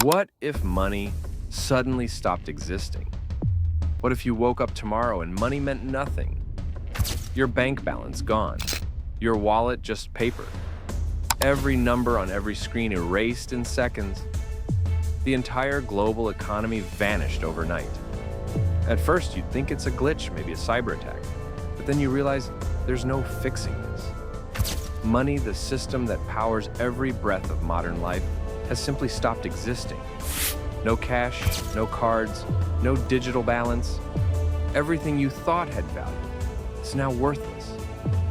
What if money suddenly stopped existing? What if you woke up tomorrow and money meant nothing? Your bank balance gone, your wallet just paper, every number on every screen erased in seconds. The entire global economy vanished overnight. At first, you'd think it's a glitch, maybe a cyber attack, but then you realize there's no fixing this. Money, the system that powers every breath of modern life, has simply stopped existing. No cash, no cards, no digital balance. Everything you thought had value is now worthless.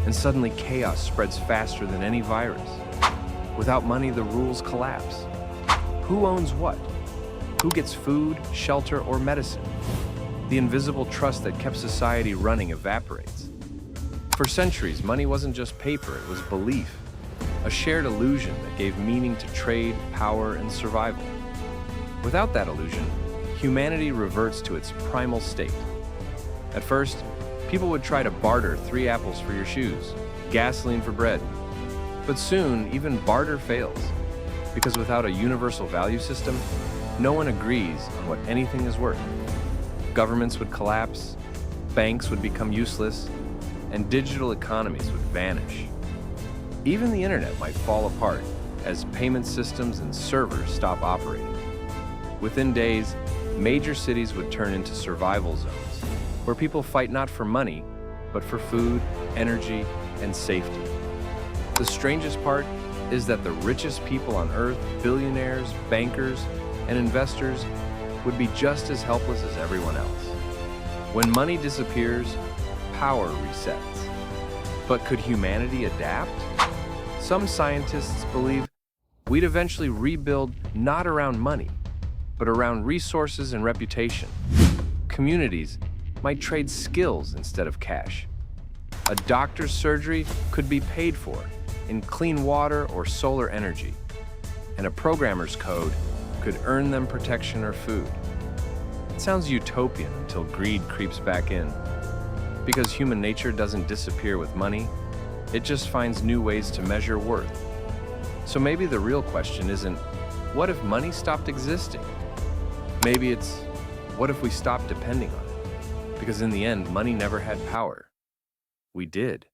And suddenly chaos spreads faster than any virus. Without money, the rules collapse. Who owns what? Who gets food, shelter, or medicine? The invisible trust that kept society running evaporates. For centuries, money wasn't just paper, it was belief, a shared illusion that gave meaning to trade, power, and survival. Without that illusion, humanity reverts to its primal state. At first, people would try to barter 3 apples for your shoes, gasoline for bread. But soon, even barter fails, because without a universal value system, no one agrees on what anything is worth. Governments would collapse, banks would become useless, and digital economies would vanish. Even the internet might fall apart as payment systems and servers stop operating. Within days, major cities would turn into survival zones, where people fight not for money, but for food, energy, and safety. The strangest part is that the richest people on Earth, billionaires, bankers, and investors, would be just as helpless as everyone else. When money disappears, power resets. But could humanity adapt? Some scientists believe we'd eventually rebuild not around money, but around resources and reputation. Communities might trade skills instead of cash. A doctor's surgery could be paid for in clean water or solar energy, and a programmer's code could earn them protection or food. It sounds utopian until greed creeps back in. Because human nature doesn't disappear with money, it just finds new ways to measure worth. So maybe the real question isn't, what if money stopped existing? Maybe it's, what if we stopped depending on it? Because in the end, money never had power. We did.